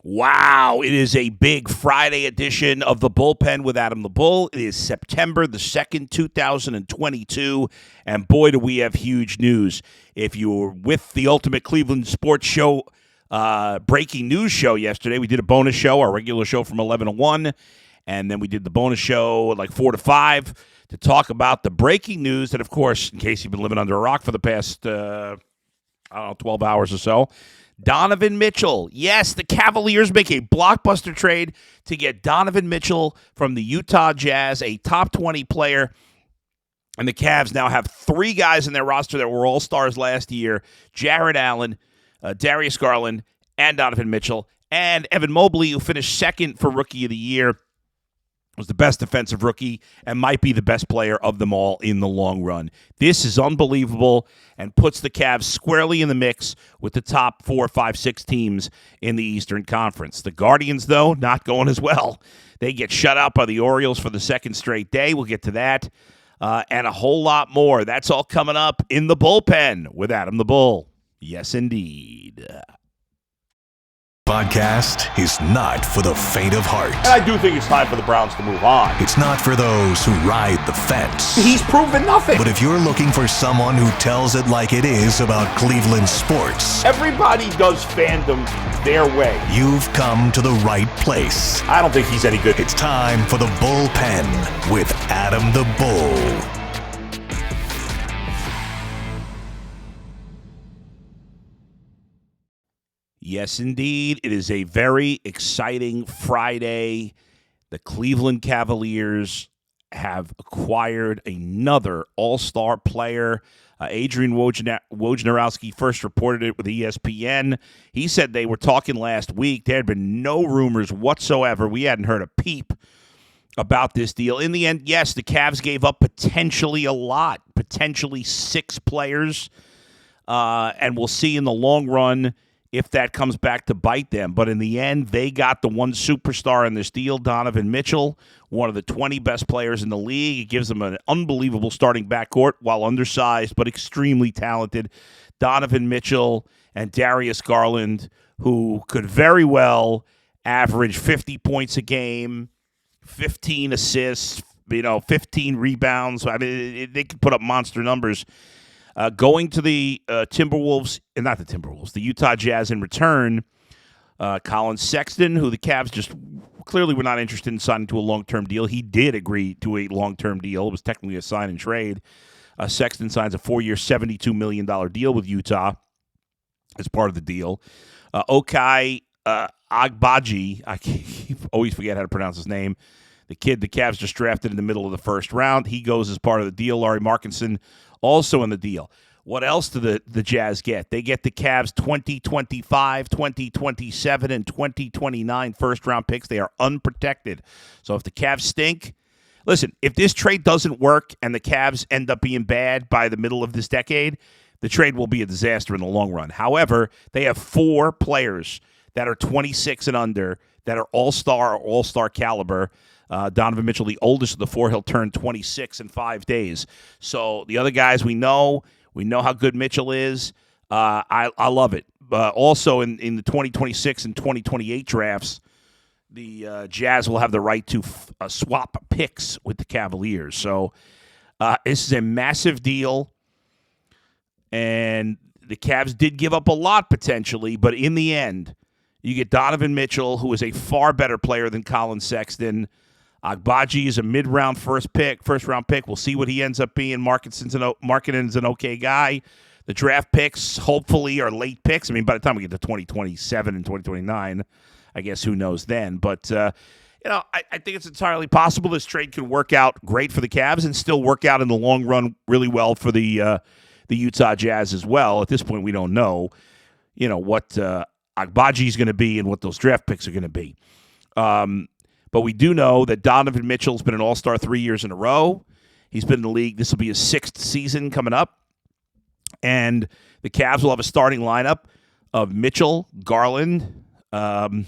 Wow, it is a big Friday edition of the Bullpen with Adam the Bull. It is September the 2nd, 2022, and boy, do we have huge news. If you were with the Ultimate Cleveland Sports Show breaking news show yesterday, we did a bonus show, our regular show from 11 to 1, and then we did the bonus show like 4 to 5 to talk about the breaking news that, of course, in case you've been living under a rock for the past, 12 hours or so, Donovan Mitchell. Yes, the Cavaliers make a blockbuster trade to get Donovan Mitchell from the Utah Jazz, a top 20 player. And the Cavs now have three guys in their roster that were all-stars last year: Jarrett Allen, Darius Garland, and Donovan Mitchell. And Evan Mobley, who finished second for Rookie of the Year, was the best defensive rookie and might be the best player of them all in the long run. This is unbelievable and puts the Cavs squarely in the mix with the top 4, 5, 6 teams in the Eastern Conference. The Guardians, though, not going as well. They get shut out by the Orioles for the second straight day. We'll get to that and a whole lot more. That's all coming up in the Bullpen with Adam the Bull. Yes, indeed. Podcast is not for the faint of heart. And I do think it's time for the Browns to move on. It's not for those who ride the fence. He's proven nothing. But if you're looking for someone who tells it like it is about Cleveland sports, everybody does fandom their way. You've come to the right place. I don't think he's any good. It's time for the Bullpen with Adam the Bull. Yes, indeed. It is a very exciting Friday. The Cleveland Cavaliers have acquired another all-star player. Adrian Wojnarowski first reported it with ESPN. He said they were talking last week. There had been no rumors whatsoever. We hadn't heard a peep about this deal. In the end, yes, the Cavs gave up potentially a lot, potentially 6 players, and we'll see in the long run if that comes back to bite them. But in the end, they got the one superstar in this deal, Donovan Mitchell, one of the 20 best players in the league. It gives them an unbelievable starting backcourt, while undersized but extremely talented. Donovan Mitchell and Darius Garland, who could very well average 50 points a game, 15 assists, 15 rebounds. I mean, they could put up monster numbers. Going to the the Utah Jazz in return, Colin Sexton, who the Cavs just clearly were not interested in signing to a long-term deal. He did agree to a long-term deal. It was technically a sign and trade. Sexton signs a 4-year, $72 million deal with Utah as part of the deal. Ochai Agbaji, I always forget how to pronounce his name. The kid the Cavs just drafted in the middle of the first round. He goes as part of the deal. Larry Markinson also in the deal. What else do the Jazz get? They get the Cavs 2025, 2027, and 2029 first-round picks. They are unprotected. So if the Cavs stink, listen, if this trade doesn't work and the Cavs end up being bad by the middle of this decade, the trade will be a disaster in the long run. However, they have 4 players that are 26 and under that are all-star or all-star caliber. Donovan Mitchell, the oldest of the 4, he'll turn 26 in 5 days. So the other guys we know how good Mitchell is. I love it. Also in the 2026 and 2028 drafts, the Jazz will have the right to swap picks with the Cavaliers. So this is a massive deal, and the Cavs did give up a lot potentially, but in the end, you get Donovan Mitchell, who is a far better player than Colin Sexton. Agbaji is a mid-round first-round pick. We'll see what he ends up being. Markkinen's an okay guy. The draft picks, hopefully, are late picks. I mean, by the time we get to 2027 and 2029, I guess who knows then. But, I think it's entirely possible this trade can work out great for the Cavs and still work out in the long run really well for the Utah Jazz as well. At this point, we don't know, what Agbaji is going to be and what those draft picks are going to be. But we do know that Donovan Mitchell's been an all-star 3 years in a row. He's been in the league. This will be his 6th season coming up. And the Cavs will have a starting lineup of Mitchell, Garland, and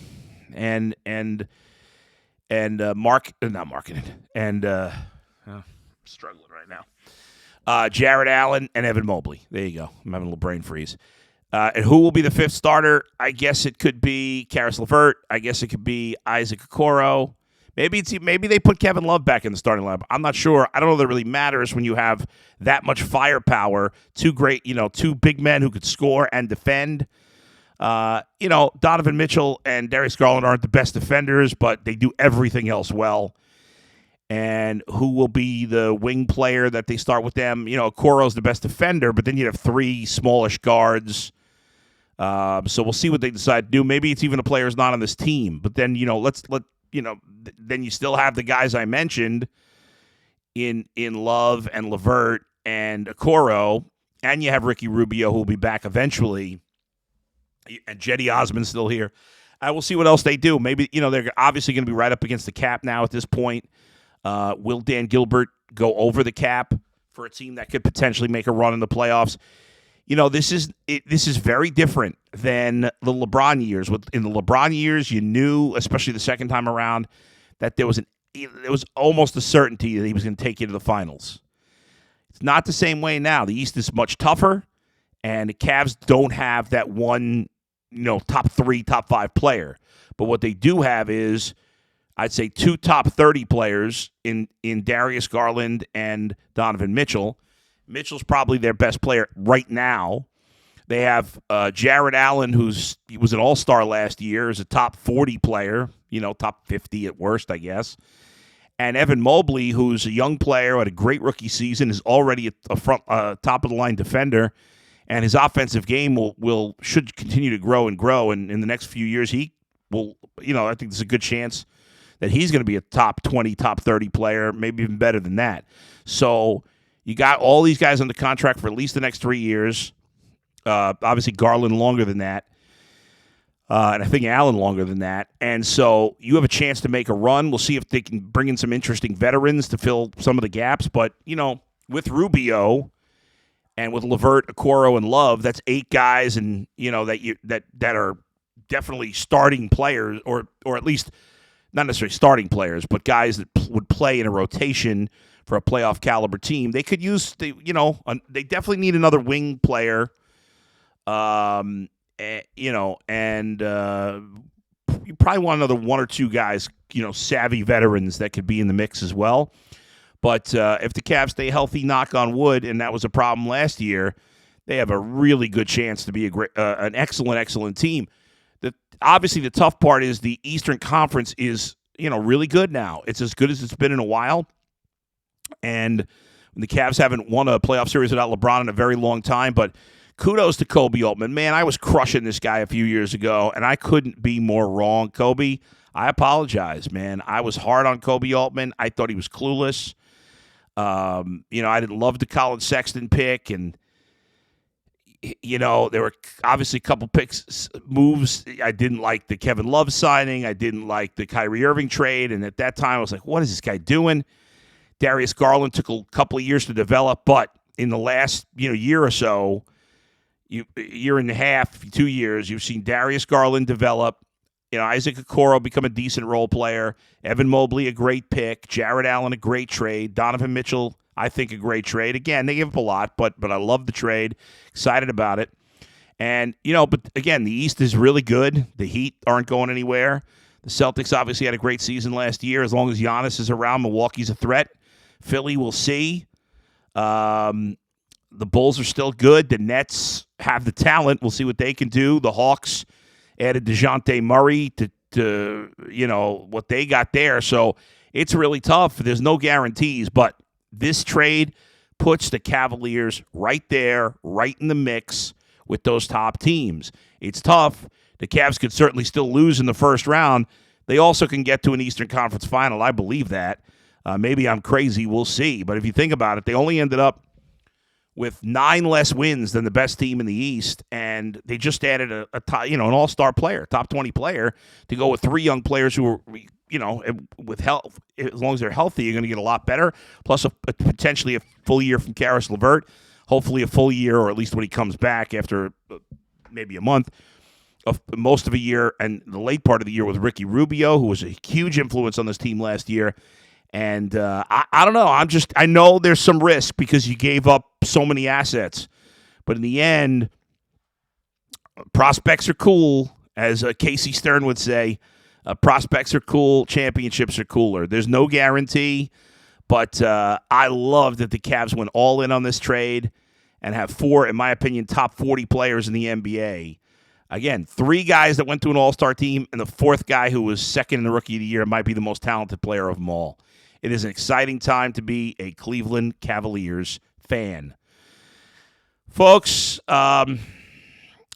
struggling right now. Jarrett Allen and Evan Mobley. There you go. I'm having a little brain freeze. And who will be the fifth starter? I guess it could be Karis LeVert. I guess it could be Isaac Okoro. Maybe they put Kevin Love back in the starting lineup. I'm not sure. I don't know that it really matters when you have that much firepower. Two big men who could score and defend. Donovan Mitchell and Darius Garland aren't the best defenders, but they do everything else well. And who will be the wing player that they start with them? Okoro's the best defender, but then you have three smallish guards. So we'll see what they decide to do. Maybe it's even a player who's not on this team. But then, then you still have the guys I mentioned in Love and LeVert and Okoro, and you have Ricky Rubio who will be back eventually, and Jetty Osman's still here. I will see what else they do. Maybe, they're obviously going to be right up against the cap now at this point. Will Dan Gilbert go over the cap for a team that could potentially make a run in the playoffs? This is very different than the LeBron years. In the LeBron years, you knew, especially the second time around, that there was almost a certainty that he was going to take you to the finals. It's not the same way now. The East is much tougher, and the Cavs don't have that one, top 3, top 5 player. But what they do have is, I'd say, 2 top 30 players in Darius Garland and Donovan Mitchell. Mitchell's probably their best player right now. They have Jared Allen, he was an all-star last year, is a top 40 player, top 50 at worst, I guess. And Evan Mobley, who's a young player, had a great rookie season, is already a front top-of-the-line defender, and his offensive game should continue to grow and grow. And in the next few years, he will, I think there's a good chance that he's going to be a top 20, top 30 player, maybe even better than that. So you got all these guys under contract for at least the next 3 years. Obviously, Garland longer than that. And I think Allen longer than that. And so you have a chance to make a run. We'll see if they can bring in some interesting veterans to fill some of the gaps. But, with Rubio and with LeVert, Okoro, and Love, that's 8 guys and, that are definitely starting players, or at least not necessarily starting players, but guys that would play in a rotation for a playoff caliber team. They could use, they definitely need another wing player, and you probably want another 1 or 2 guys, savvy veterans that could be in the mix as well. But if the Cavs stay healthy, knock on wood, and that was a problem last year, they have a really good chance to be an excellent team. Obviously, the tough part is the Eastern Conference is, really good now. It's as good as it's been in a while. And the Cavs haven't won a playoff series without LeBron in a very long time. But kudos to Kobe Altman. Man, I was crushing this guy a few years ago, and I couldn't be more wrong. Kobe, I apologize, man. I was hard on Kobe Altman. I thought he was clueless. I didn't love the Colin Sexton pick, and there were obviously a couple moves. I didn't like the Kevin Love signing. I didn't like the Kyrie Irving trade. And at that time, I was like, what is this guy doing? Darius Garland took a couple of years to develop, but in the last year or so, year and a half, 2 years, you've seen Darius Garland develop. Isaac Okoro become a decent role player. Evan Mobley, a great pick. Jared Allen, a great trade. Donovan Mitchell, I think a great trade. Again, they give up a lot, but I love the trade. Excited about it. And, but again, the East is really good. The Heat aren't going anywhere. The Celtics obviously had a great season last year. As long as Giannis is around, Milwaukee's a threat. Philly, we'll see. The Bulls are still good. The Nets have the talent. We'll see what they can do. The Hawks added DeJounte Murray to what they got there. So it's really tough. There's no guarantees, but this trade puts the Cavaliers right there, right in the mix with those top teams. It's tough. The Cavs could certainly still lose in the first round. They also can get to an Eastern Conference final. I believe that. Maybe I'm crazy. We'll see. But if you think about it, they only ended up with 9 less wins than the best team in the East, and they just added an all-star player, top 20 player, to go with 3 young players who are, with health. As long as they're healthy, you're going to get a lot better. Plus, potentially a full year from Karis LeVert. Hopefully, a full year, or at least when he comes back after maybe a month, of most of a year, and the late part of the year with Ricky Rubio, who was a huge influence on this team last year. And I don't know. I know there's some risk because you gave up so many assets. But in the end, prospects are cool, as Casey Stern would say. Prospects are cool. Championships are cooler. There's no guarantee, but I love that the Cavs went all in on this trade and have 4, in my opinion, top 40 players in the NBA. Again, 3 guys that went to an all-star team, and the 4th guy who was second in the Rookie of the Year might be the most talented player of them all. It is an exciting time to be a Cleveland Cavaliers fan. Folks, I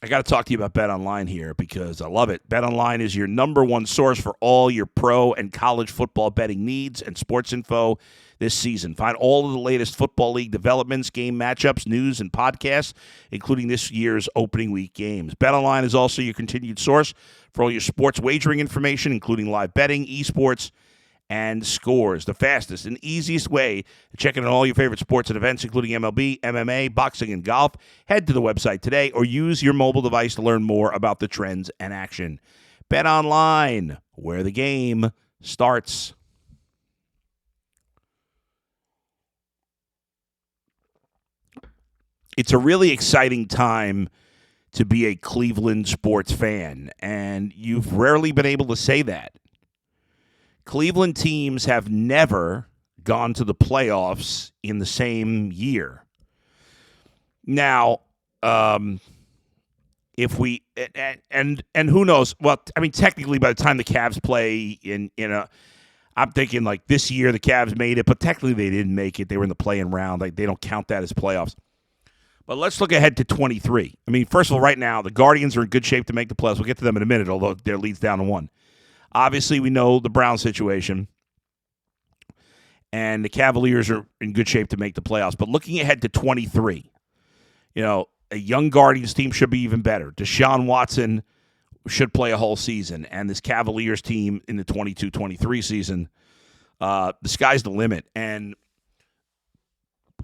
got to talk to you about BetOnline here because I love it. BetOnline is your number one source for all your pro and college football betting needs and sports info this season. Find all of the latest Football League developments, game matchups, news, and podcasts, including this year's opening week games. BetOnline is also your continued source for all your sports wagering information, including live betting, esports, and scores. The fastest and easiest way to check in on all your favorite sports and events, including MLB, MMA, boxing, and golf. Head to the website today or use your mobile device to learn more about the trends and action. Bet Online, where the game starts. It's a really exciting time to be a Cleveland sports fan, and you've rarely been able to say that. Cleveland teams have never gone to the playoffs in the same year. Now, if we and who knows? Well, I mean, technically, by the time the Cavs play I'm thinking like this year the Cavs made it, but technically they didn't make it. They were in the play-in round. Like they don't count that as playoffs. But let's look ahead to 23. I mean, first of all, right now the Guardians are in good shape to make the playoffs. We'll get to them in a minute, although their lead's down to 1. Obviously, we know the Browns situation, and the Cavaliers are in good shape to make the playoffs. But looking ahead to 23, a young Guardians team should be even better. Deshaun Watson should play a whole season, and this Cavaliers team in the 22-23 season, the sky's the limit. And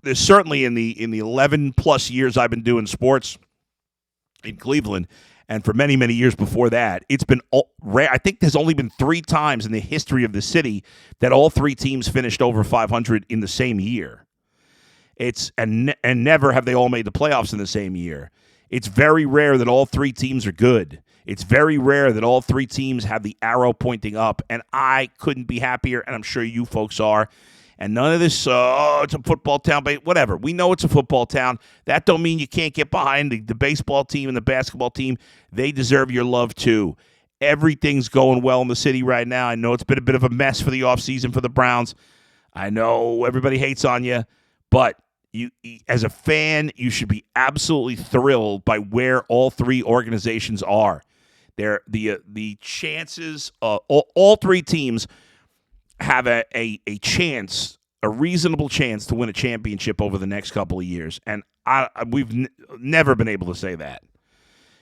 there's certainly in the 11-plus years I've been doing sports in Cleveland, and for many, many years before that, it's been rare. I think there's only been 3 times in the history of the city that all 3 teams finished over 500 in the same year. And never have they all made the playoffs in the same year. It's very rare that all 3 teams are good. It's very rare that all 3 teams have the arrow pointing up, and I couldn't be happier, and I'm sure you folks are. And none of this, it's a football town, but whatever. We know it's a football town. That don't mean you can't get behind the baseball team and the basketball team. They deserve your love, too. Everything's going well in the city right now. I know it's been a bit of a mess for the offseason for the Browns. I know everybody hates on you, but you, as a fan, you should be absolutely thrilled by where all 3 organizations are. The chances, all 3 teams have a chance, a reasonable chance to win a championship over the next couple of years, and we've never been able to say that.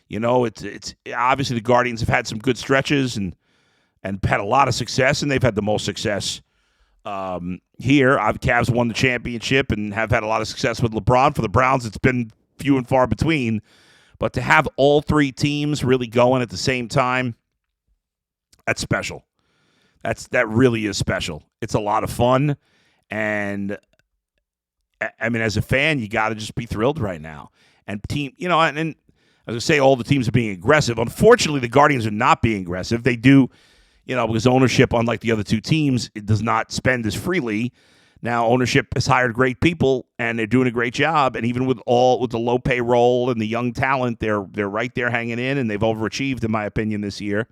It's obviously the Guardians have had some good stretches and had a lot of success, and they've had the most success here. Cavs won the championship and have had a lot of success with LeBron. For the Browns, it's been few and far between, but to have all 3 teams really going at the same time, that's special. That really is special. It's a lot of fun, and I mean, as a fan, you got to just be thrilled right now. And and as I say, all the teams are being aggressive. Unfortunately, the Guardians are not being aggressive. They do, because ownership, unlike the other 2 teams, it does not spend as freely. Now, ownership has hired great people, and they're doing a great job. And even with the low payroll and the young talent, they're right there hanging in, and they've overachieved, in my opinion, this year.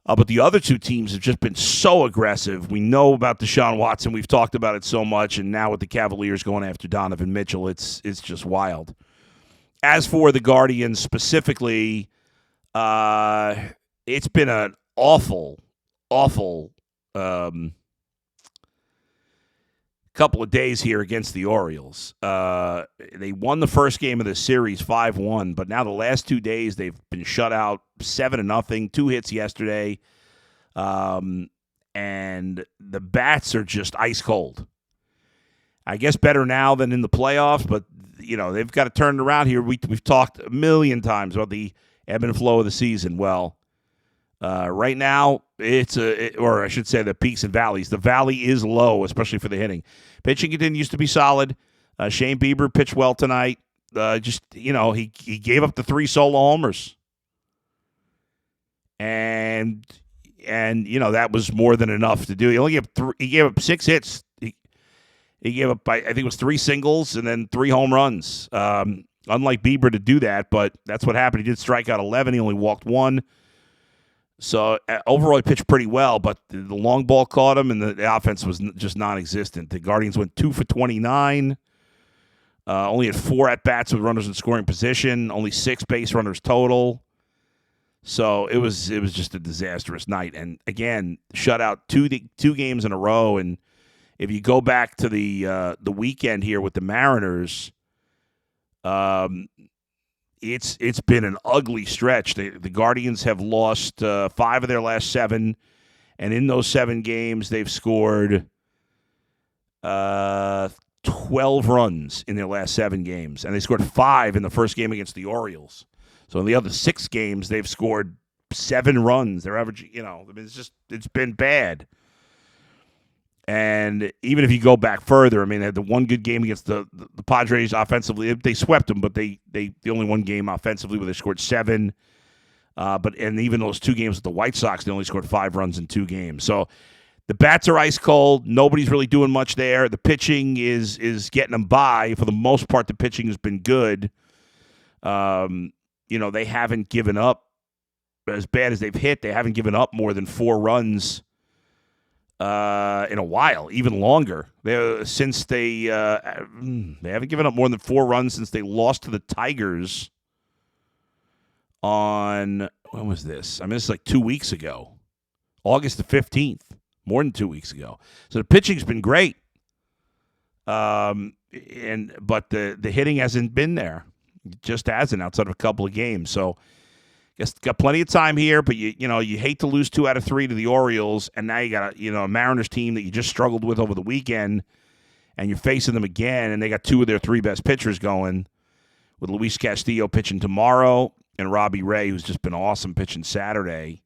But the other 2 teams have just been so aggressive. We know about Deshaun Watson. We've talked about it so much. And now with the Cavaliers going after Donovan Mitchell, it's just wild. As for the Guardians specifically, it's been an awful couple of days here against the Orioles. They won the first game of the series 5-1, but now the last 2 days they've been shut out 7-0, 2 hits yesterday, and the bats are just ice cold. I guess better now than in the playoffs, but they've got to turn it around here. We've talked a million times about the ebb and flow of the season. Well, right now, or I should say the peaks and valleys. The valley is low, especially for the hitting. Pitching continues to be solid. Shane Bieber pitched well tonight. He gave up the 3 solo homers. And that was more than enough to do. He only gave up 6 hits. He gave up, I think it was 3 singles and then 3 home runs. Unlike Bieber to do that, but that's what happened. He did strike out 11. He only walked 1. So overall, he pitched pretty well, but the long ball caught him, and the offense was just non-existent. The Guardians went 2 for 29. Only had 4 at-bats with runners in scoring position. Only 6 base runners total. So it was just a disastrous night. And again, shut out 2 games in a row. And if you go back to the weekend here with the Mariners, it's been an ugly stretch. The Guardians have lost 5 of their last 7, and in those 7 games, they've scored 12 runs in their last 7 games, and they scored 5 in the first game against the Orioles. So in the other 6 games, they've scored 7 runs. They're averaging, it's been bad. And even if you go back further, they had the one good game against the Padres offensively. They swept them, but they only one game offensively where they scored 7. And even those 2 games with the White Sox, they only scored 5 runs in 2 games. So the bats are ice cold. Nobody's really doing much there. The pitching is getting them by. For the most part, the pitching has been good. They haven't given up as bad as they've hit. They haven't given up more than 4 runs in a while, even longer. They haven't given up more than 4 runs since they lost to the Tigers on, when was this? This is like 2 weeks ago, August the 15th, more than 2 weeks ago. So the pitching's been great, but the hitting hasn't been there. It just hasn't, outside of a couple of games. So guess got plenty of time here, but you hate to lose 2 out of 3 to the Orioles, and now you got a Mariners team that you just struggled with over the weekend, and you're facing them again, and they got 2 of their 3 best pitchers going, with Luis Castillo pitching tomorrow and Robbie Ray, who's just been awesome pitching Saturday.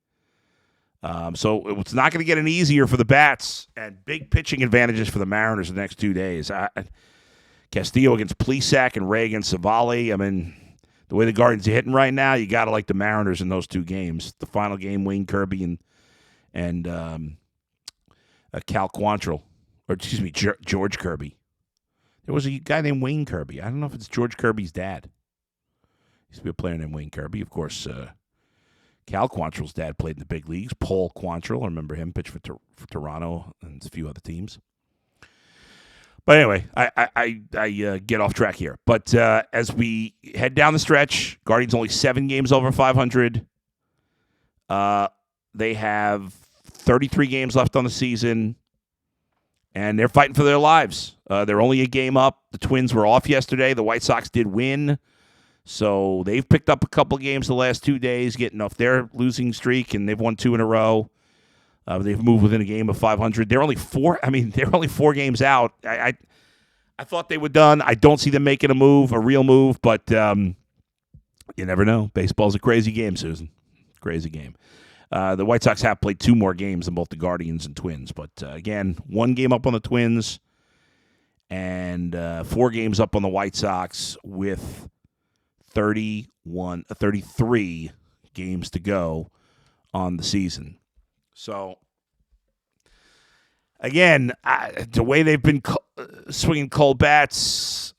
So it's not going to get any easier for the bats, and big pitching advantages for the Mariners the next 2 days. Castillo against Plesac and Ray against Savali. The way the Guardians are hitting right now, you got to like the Mariners in those 2 games. The final game, Wayne Kirby and Cal Quantrill. Or, excuse me, George Kirby. There was a guy named Wayne Kirby. I don't know if it's George Kirby's dad. Used to be a player named Wayne Kirby. Of course, Cal Quantrill's dad played in the big leagues. Paul Quantrill, I remember him, pitched for Toronto and a few other teams. But anyway, I get off track here. But as we head down the stretch, Guardians only 7 games over 500. They have 33 games left on the season, and they're fighting for their lives. They're only a game up. The Twins were off yesterday. The White Sox did win. So they've picked up a couple games the last 2 days, getting off their losing streak, and they've won 2 in a row. They've moved within a game of 500. They're only 4 games out. I thought they were done. I don't see them making a real move, but you never know. Baseball's a crazy game, Susan. Crazy game. The White Sox have played 2 more games than both the Guardians and Twins, but again, 1 game up on the Twins and 4 games up on the White Sox with 33 games to go on the season. So, again, the way they've been swinging cold bats,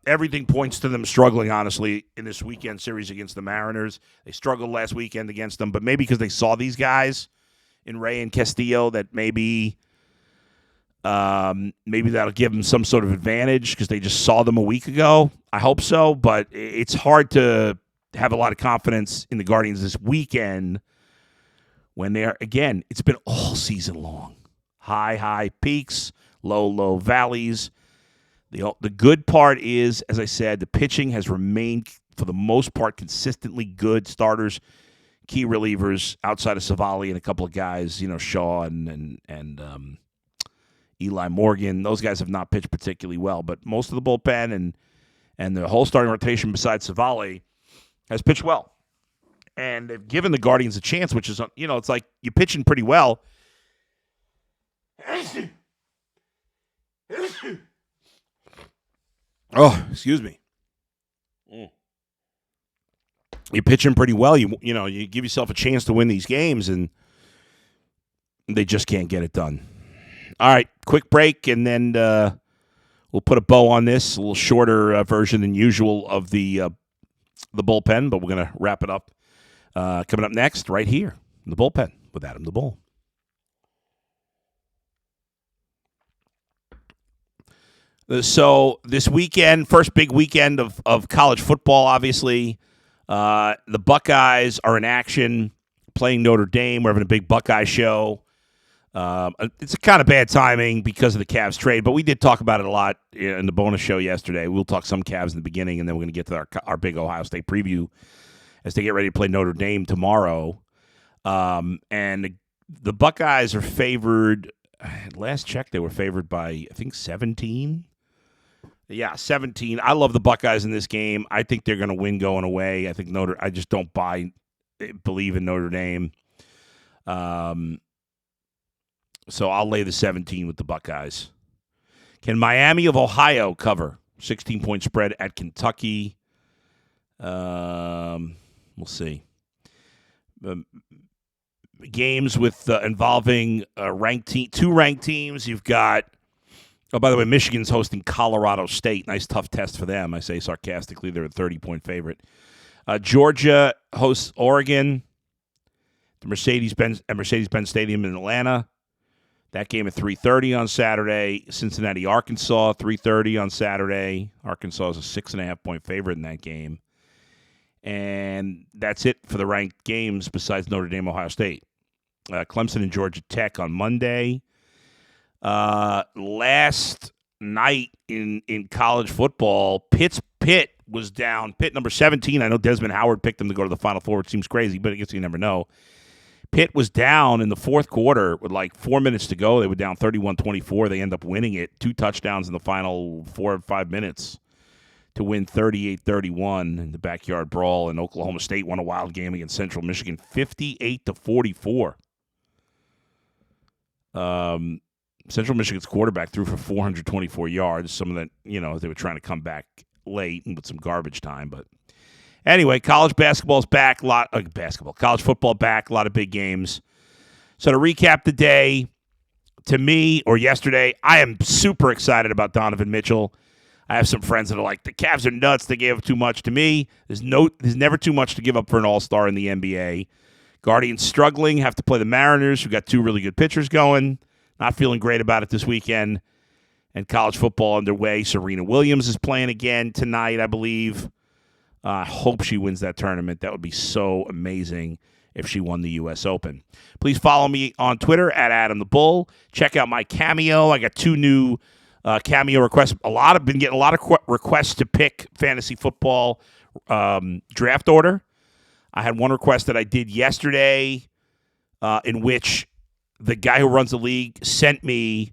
everything points to them struggling, honestly, in this weekend series against the Mariners. They struggled last weekend against them, but maybe because they saw these guys in Ray and Castillo, that maybe that'll give them some sort of advantage because they just saw them a week ago. I hope so, but it's hard to have a lot of confidence in the Guardians this weekend when they're, again, it's been all season long. High peaks, low valleys. The good part is, as I said, the pitching has remained, for the most part, consistently good. Starters, key relievers, outside of Savali and a couple of guys, Shaw and Eli Morgan. Those guys have not pitched particularly well, but most of the bullpen and the whole starting rotation besides Savali has pitched well. And they've given the Guardians a chance, which is, it's like you're pitching pretty well. Oh, excuse me. you're pitching pretty well. You give yourself a chance to win these games, and they just can't get it done. All right, quick break, and then we'll put a bow on this. A little shorter version than usual of the bullpen, but we're going to wrap it up. Coming up next, right here in the bullpen with Adam the Bull. So this weekend, first big weekend of college football, obviously. The Buckeyes are in action, playing Notre Dame. We're having a big Buckeye show. It's a kind of bad timing because of the Cavs trade, but we did talk about it a lot in the bonus show yesterday. We'll talk some Cavs in the beginning, and then we're going to get to our big Ohio State preview as they get ready to play Notre Dame tomorrow. And the Buckeyes are favored. Last check, they were favored by, I think, 17. Yeah, 17. I love the Buckeyes in this game. I think they're going to win going away. I think I just don't believe in Notre Dame. So I'll lay the 17 with the Buckeyes. Can Miami of Ohio cover 16-point spread at Kentucky? We'll see. Games with involving two ranked teams. You've got. Oh, by the way, Michigan's hosting Colorado State. Nice tough test for them. I say sarcastically, they're a 30-point favorite. Georgia hosts Oregon. The Mercedes-Benz Stadium in Atlanta. That game at 3:30 on Saturday. Cincinnati, Arkansas, 3:30 on Saturday. Arkansas is a 6.5-point favorite in that game. And that's it for the ranked games besides Notre Dame, Ohio State. Clemson and Georgia Tech on Monday. Last night in college football, Pitt was down. Pitt number 17. I know Desmond Howard picked them to go to the Final Four, which seems crazy, but I guess you never know. Pitt was down in the fourth quarter with like 4 minutes to go. They were down 31-24. They end up winning it. 2 touchdowns in the final 4 or 5 minutes to win 38-31 in the backyard brawl. And Oklahoma State won a wild game against Central Michigan, 58-44. Central Michigan's quarterback threw for 424 yards. Some of that, they were trying to come back late and with some garbage time. But anyway, college basketball's back. College football back. A lot of big games. So to recap the day, to me, or yesterday, I am super excited about Donovan Mitchell. I have some friends that are like, the Cavs are nuts. They gave up too much. To me, there's never too much to give up for an all-star in the NBA. Guardians struggling, have to play the Mariners, who got 2 really good pitchers going. Not feeling great about it this weekend. And college football underway. Serena Williams is playing again tonight, I believe. I hope she wins that tournament. That would be so amazing if she won the U.S. Open. Please follow me on Twitter at Adam the Bull. Check out my Cameo. I got 2 new Cameo requests. Been getting a lot of requests to pick fantasy football draft order. I had one request that I did yesterday in which the guy who runs the league sent me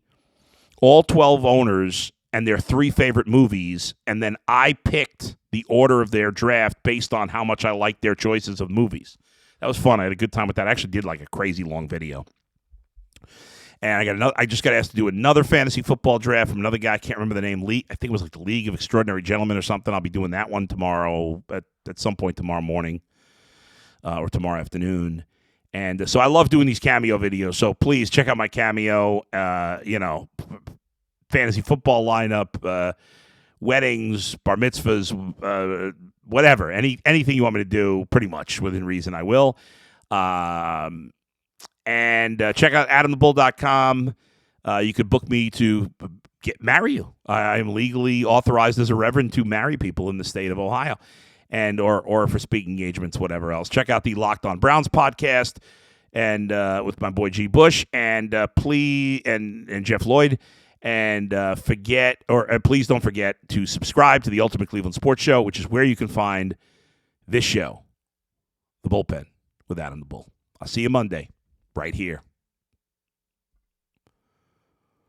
all 12 owners and their 3 favorite movies, and then I picked the order of their draft based on how much I liked their choices of movies. That was fun. I had a good time with that. I actually did like a crazy long video. And I just got asked to do another fantasy football draft from another guy. I can't remember the name. I think it was like the League of Extraordinary Gentlemen or something. I'll be doing that one tomorrow at some point tomorrow morning or tomorrow afternoon. And so I love doing these Cameo videos. So please check out my Cameo, fantasy football lineup, weddings, bar mitzvahs, whatever. Anything you want me to do, pretty much within reason, I will. And check out AdamTheBull.com. You could book me to marry you. I am legally authorized as a reverend to marry people in the state of Ohio. And or for speaking engagements, whatever else. Check out the Locked On Browns podcast and with my boy G. Bush and Jeff Lloyd. And please don't forget to subscribe to the Ultimate Cleveland Sports Show, which is where you can find this show, The Bullpen with Adam the Bull. I'll see you Monday right here.